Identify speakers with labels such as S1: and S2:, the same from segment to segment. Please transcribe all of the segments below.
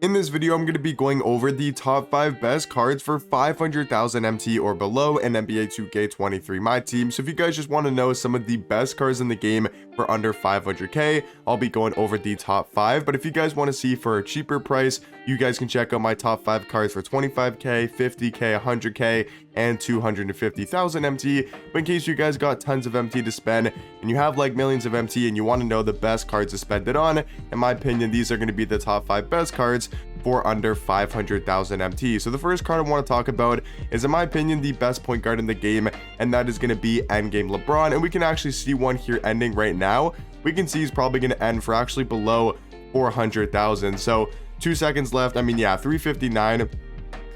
S1: In this video, I'm going to be going over the top 5 best cards for 500,000 MT or below in NBA 2K23 Myteam. So if you guys just want to know some of the best cards in the game for under 500k, I'll be going over the top 5. But if you guys want to see for a cheaper price, you guys can check out my top 5 cards for 25k, 50k, 100k, and 250,000 MT. But in case you guys got tons of MT to spend and you have like millions of MT and you want to know the best cards to spend it on, in my opinion, these are going to be the top 5 best cards for under 500,000 MT. So the first card I want to talk about is, in my opinion, the best point guard in the game, and that is going to be endgame LeBron. And we can actually see one here ending right now. We can see he's probably going to end for actually below 400,000. So 2 seconds left. I mean, yeah, 359.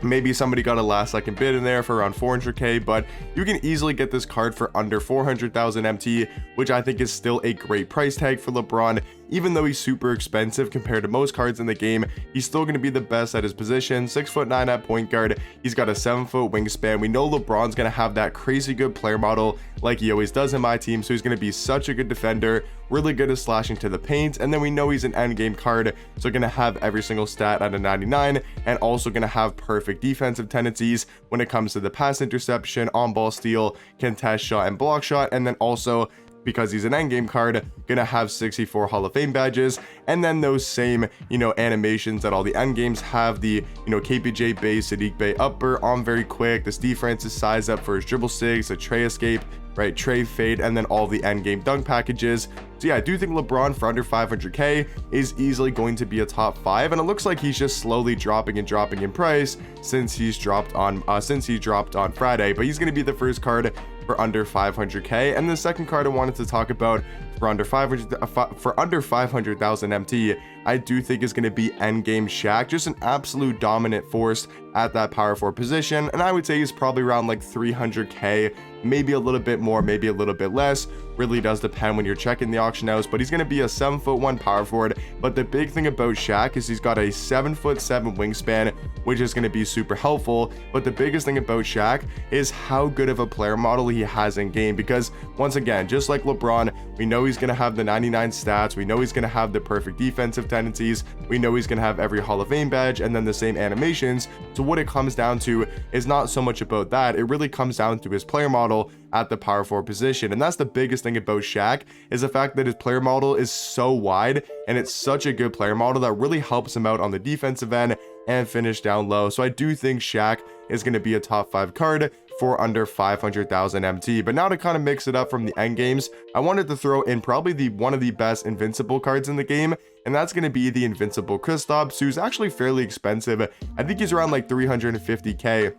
S1: Maybe somebody got a last second bid in there for around 400k, but you can easily get this card for under 400,000 MT, which I think is still a great price tag for LeBron. Even though he's super expensive compared to most cards in the game, he's still going to be the best at his position. 6'9" at point guard. He's got a 7-foot wingspan. We know LeBron's going to have that crazy good player model like he always does in my team, so he's going to be such a good defender, really good at slashing to the paint. And then we know he's an endgame card, so going to have every single stat at a 99, and also going to have perfect defensive tendencies when it comes to the pass interception, on-ball steal, contest shot, and block shot. And then also, because he's an endgame card, gonna have 64 Hall of Fame badges, and then those same, animations that all the endgames have, the, KPJ base, Sadiq Bey upper, on very quick, this defensive size up for his dribble sigs, a tray escape, right, tray fade, and then all the endgame dunk packages. So yeah, I do think LeBron for under 500k is easily going to be a top 5, and it looks like he's just slowly dropping in price since he's dropped on Friday. But he's going to be the first card for under 500k. And the second card I wanted to talk about for under 500,000 MT, I do think is going to be endgame Shaq. Just an absolute dominant force at that power forward position, and I would say he's probably around like 300k, maybe a little bit more, maybe a little bit less. Really does depend when you're checking the auction house, but he's going to be a 7'1" power forward. But the big thing about Shaq is he's got a 7'7" wingspan, which is going to be super helpful. But the biggest thing about Shaq is how good of a player model he has in game, because once again, just like LeBron, we know he's going to have the 99 stats, we know he's going to have the perfect defensive tendencies, we know he's going to have every Hall of Fame badge, and then the same animations. So what it comes down to is not so much about that, it really comes down to his player model at the power forward position. And that's the biggest thing about Shaq, is the fact that his player model is so wide, and it's such a good player model that really helps him out on the defensive end and finish down low. So I do think Shaq is going to be a top 5 card for under 500,000 MT. But now to kind of mix it up from the end games, I wanted to throw in probably one of the best invincible cards in the game, and that's going to be the invincible Kristoff, who's actually fairly expensive. I think he's around like 350k,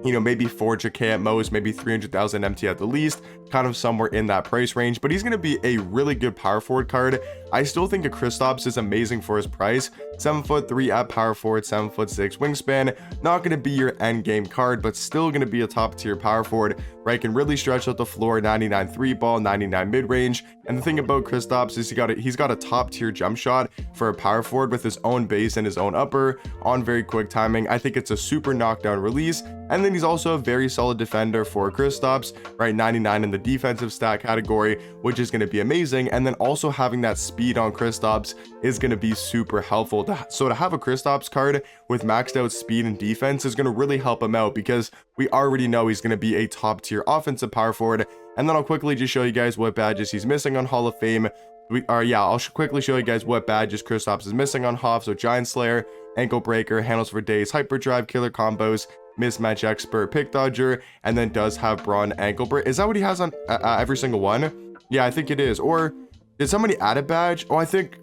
S1: maybe 400k at most, maybe 300,000 MT at the least, kind of somewhere in that price range. But he's going to be a really good power forward card. I still think a Kristoff is amazing for his price. 7'3" at power forward, 7'6" wingspan. Not going to be your end game card, but still going to be a top tier power forward, right? Can really stretch out the floor, 99 3 ball, 99 mid range. And the thing about Kristoff is he's got a top tier jump shot for a power forward with his own base and his own upper on very quick timing. I think it's a super knockdown release. And then he's also a very solid defender for Kristoff, right? 99 in the defensive stat category, which is going to be amazing. And then also having that speed on Kristoff is going to be super helpful. So to have a Kristoff card with maxed out speed and defense is going to really help him out, because we already know he's going to be a top tier offensive power forward. And then I'll quickly just show you guys what badges he's missing on Hall of Fame. I'll quickly show you guys what badges Kristoff is missing on HOF. So Giant Slayer, Ankle Breaker, Handles for Days, Hyperdrive, Killer Combos, Mismatch Expert, Pick Dodger, and then does have Braun Ankle Break. Is that what he has on every single one? Yeah, I think it is. Or did somebody add a badge? Oh, I think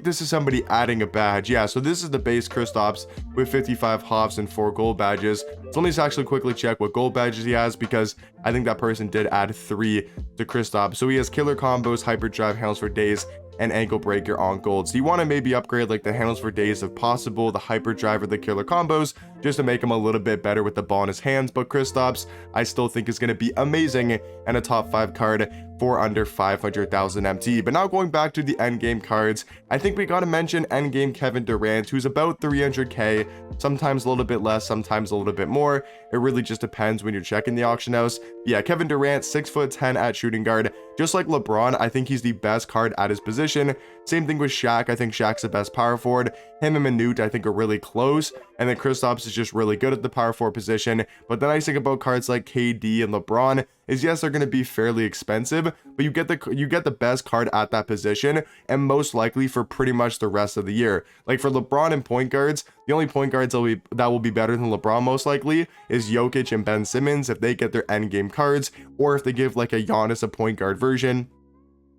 S1: this is somebody adding a badge. Yeah, so this is the base Kristoff with 55 HOFs and 4 gold badges. So let me just actually quickly check what gold badges he has, because I think that person did add 3 to Kristoff. So he has Killer Combos, Hyperdrive, Handles for Days, and Ankle Breaker on gold. So you want to maybe upgrade like the Handles for Days if possible, the Hyperdrive or the Killer Combos, just to make him a little bit better with the ball in his hands. But Kristoff, I still think is going to be amazing and a top 5 card for under 500,000 MT. But now going back to the endgame cards, I think we got to mention endgame Kevin Durant, who's about 300k, sometimes a little bit less, sometimes a little bit more. It really just depends when you're checking the auction house. But yeah, Kevin Durant, 6'10" at shooting guard. Just like LeBron, I think he's the best card at his position. Same thing with Shaq. I think Shaq's the best power forward. Him and Manute, I think, are really close. And then Kristoff is just really good at the power forward position. But the nice thing about cards like KD and LeBron is, yes, they're going to be fairly expensive, but you get the best card at that position, and most likely for pretty much the rest of the year. Like for LeBron and point guards, the only point guards that will be better than LeBron most likely is Jokic and Ben Simmons if they get their end game cards, or if they give like a Giannis a point guard version.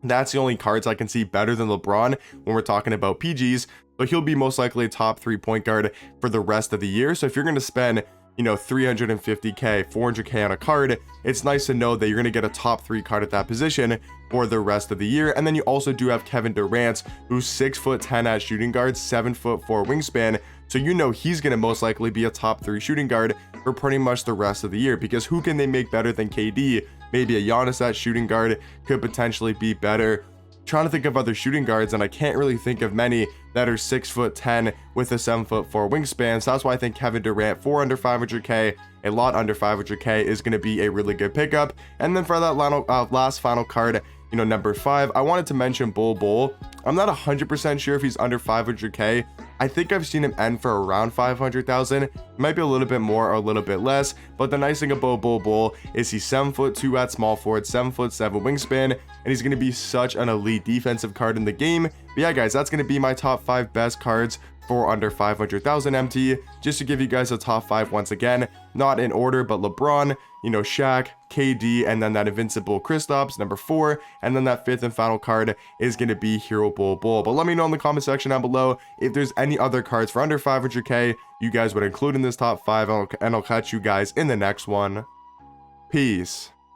S1: That's the only cards I can see better than LeBron when we're talking about PGs, but he'll be most likely a top 3 point guard for the rest of the year. So if you're going to spend, you know, 350k, 400k on a card, it's nice to know that you're going to get a top 3 card at that position for the rest of the year. And then you also do have Kevin Durant, who's 6'10" at shooting guard, 7'4" wingspan. So you know he's going to most likely be a top 3 shooting guard for pretty much the rest of the year, because who can they make better than KD? Maybe a Giannis at shooting guard could potentially be better. Trying to think of other shooting guards, and I can't really think of many that are 6'10" with a 7'4" wingspan. So that's why I think Kevin Durant for under 500k, a lot under 500k, is going to be a really good pickup. And then for that last final card, you know, number 5, I wanted to mention Bol. I'm not 100% sure if he's under 500k. I think I've seen him end for around 500,000. It might be a little bit more or a little bit less, but the nice thing about Bol is he's 7'2" at small forward, 7'7" wingspan, and he's going to be such an elite defensive card in the game. But yeah, guys, that's going to be my top 5 best cards for under 500,000 MT. Just to give you guys a top 5 once again, not in order, but LeBron, you know, Shaq, KD, and then that invincible Kristoff's number 4, and then that 5th and final card is going to be Hero Bol. But let me know in the comment section down below if there's any other cards for under 500k you guys would include in this top 5, and I'll catch you guys in the next one. Peace.